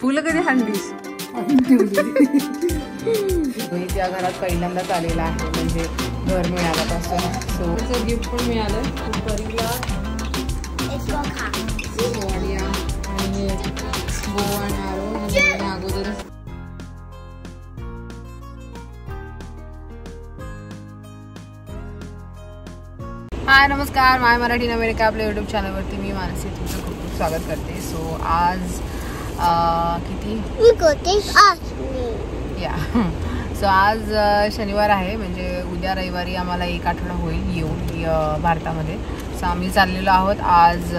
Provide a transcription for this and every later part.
फुलं कधी हाणलीस? मी त्या घरात पहिल्यांदाच आलेला आहे, म्हणजे घर मिळाल्यापासून. सो गिफ्ट पण मिळालं परीला आणि बो आणि आरो अगोदर. हाय नमस्कार, माय मराठी अमेरिका आपल्या यूट्यूब चॅनलवरती मी मानसी तुमचं खूप खूप स्वागत करते. सो आज सो आज शनिवार आहे, म्हणजे उद्या रविवारी आम्हाला एक आठवडा होईल येऊन भारतामध्ये. सो आम्ही चाललेलो आहोत आज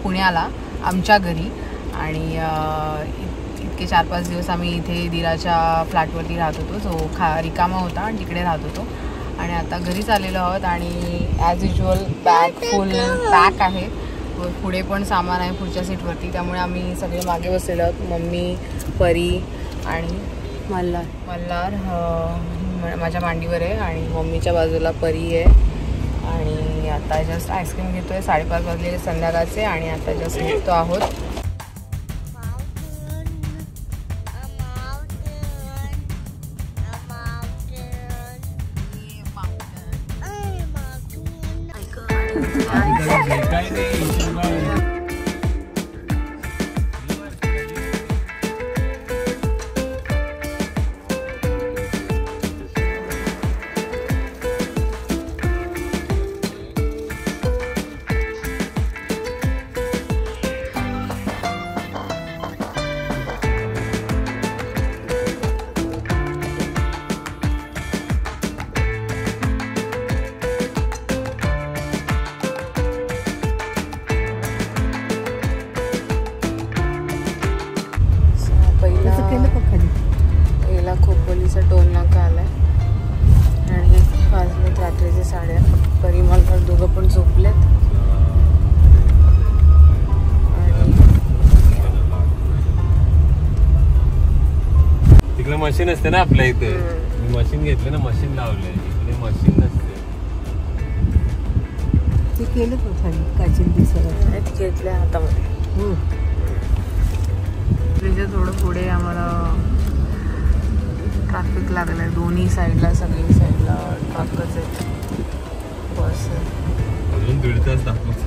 पुण्याला आमच्या घरी. आणि इतके 4-5 दिवस आम्ही इथे दिराच्या फ्लॅटवरती राहत होतो, जो रिकामा होता आणि तिकडे राहत होतो. आणि आता घरी चाललेलो आहोत आणि ॲज युजल बॅग फुल पॅक आहे. पुढे पण सामान आहे पुढच्या सीटवरती, त्यामुळे आम्ही सगळे मागे बसलेलो आहोत. मम्मी, परी आणि मल्हार माझ्या मांडीवर आहे आणि मम्मीच्या बाजूला परी आहे. आणि आता जस्ट आईस्क्रीम घेतो आहे. 5:30 वाजलेले संध्याकाळचे आणि आता जस्ट निघतो आहोत. पहिला खोपोलीचा टोल नाका आलाय आणि वाजलेत रात्रीचे 8:30. परिमल दोघं पण झोपलेत. आणि तिकडे मशीन असते ना आपल्या इथे. मशीन घेतलं ना, मशीन लावलंय. इकडे मशीन नसते. ते केलं का खाली काचीन दिसायला घेतल्या हातामध्ये. थोडं पुढे आम्हाला ट्रॅफिक लागलं आहे. दोन्ही साईडला, सगळी साईडला ट्रॅफिकच आहे. बस अजून 1.5 तास दाखवत.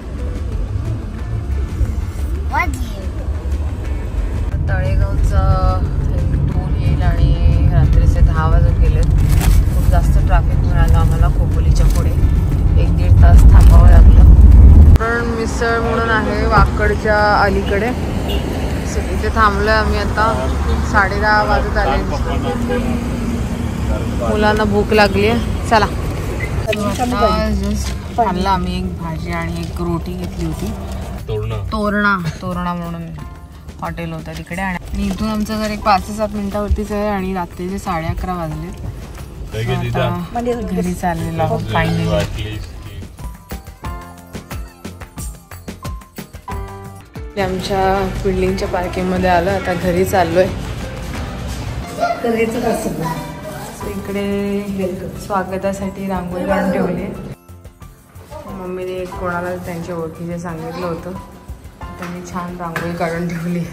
तळेगावचा एक टोल येईल आणि रात्रीचे 10 वाजत गेलेत. खूप जास्त ट्रॅफिक मिळालं आम्हाला खोपोलीच्या पुढे. 1-1.5 तास थांबावं लागलं. पण मिसळ म्हणून आहे वाकडच्या अलीकडे. इथे थांबलोय आम्ही. आता 10:30 वाजत आले. मुलांना भूक लागली आहे. चला जस्ट खाल्ला आम्ही. एक भाजी आणि एक रोटी घेतली होती. तोरणा म्हणून हॉटेल होतं तिकडे. आणि इथून आमचं घर एक 5 ते 7 मिनिटावरतीच आहे. आणि रात्रीचे 11:30 वाजले. घरी चाललेलो आहोत फायनली. आमच्या बिल्डिंगच्या पार्किंगमध्ये आलो. आता घरी चाललोय. इकडे स्वागतासाठी रांगोळी काढून ठेवली. मम्मीने कोणाला त्यांच्या ओळखीचे सांगितलं होतं, त्यांनी छान रांगोळी काढून ठेवली.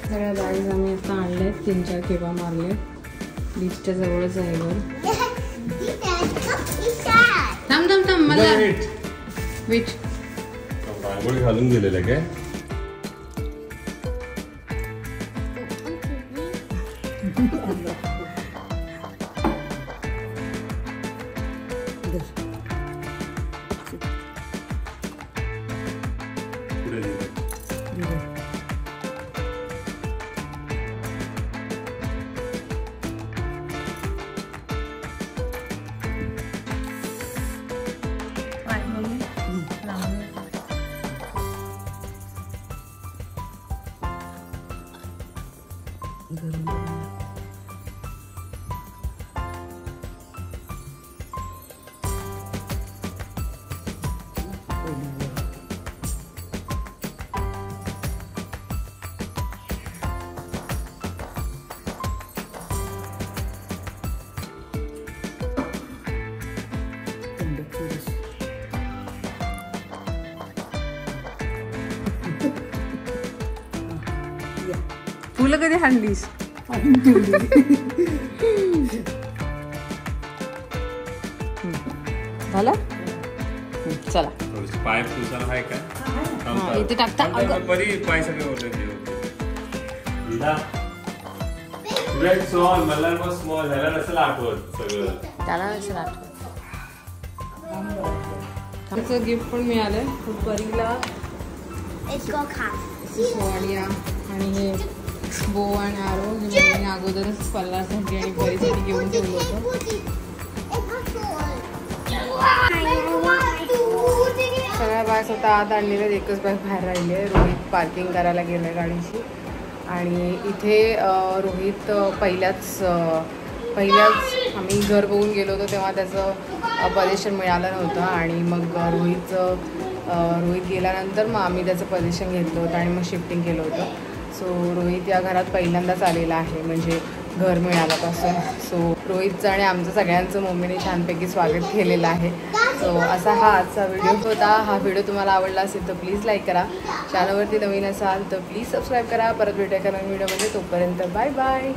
सगळ्या बॅग्स आम्ही आता आणल्या. 3-4 खेपा मारले. बीचच्या जवळच आहे घर. थांब मला बीच रांगोळी घालून गेलेलं काय. फुलं कधी हाणलीस? झालं? चला पाय पुसायला आहे का? इथे टाकता बरी पाय सगळे ओरले स्मॉल मला मग स्मॉल ह्याला नसेल आठवत सगळं. त्याला नसेल आठवत. त्याचं गिफ्ट पण मिळालंय परीला सोनिया आणि हे बो आणि आरो हे मम्मीने अगोदरच पल्लासाठी आणि परीसाठी घेऊन ठेवलं होतं. सगळ्या बॅग्स आता आत आणलेल्या, एकच बॅग बाहेर राहिली आहे. रोहित पार्किंग करायला गेलं आहे गाडीची. आणि इथे रोहित पहिल्याच आम्ही घर बघून गेलो होतो तेव्हा त्याचं पजेशन मिळालं नव्हतं आणि मग रोहित गेल्यानंतर मग आम्ही त्याचं पजेशन घेतलं होतं आणि मग शिफ्टिंग केलं होतं. सो रोहित या घरात पहिल्यांदाच आलेला आहे म्हणजे घर मिळाल्यापासून. सो रोहितचं आणि आमचं सगळ्यांचं मम्मीने छानपैकी स्वागत केलेलं आहे. सो असा हा आजचा व्हिडिओ होता. हा व्हिडिओ तुम्हाला आवडला असेल तर प्लीज लाईक करा. चॅनलवरती नवीन असाल तर प्लीज सबस्क्राईब करा. परत भेटूया एका नवीन व्हिडिओमध्ये. तोपर्यंत बाय बाय.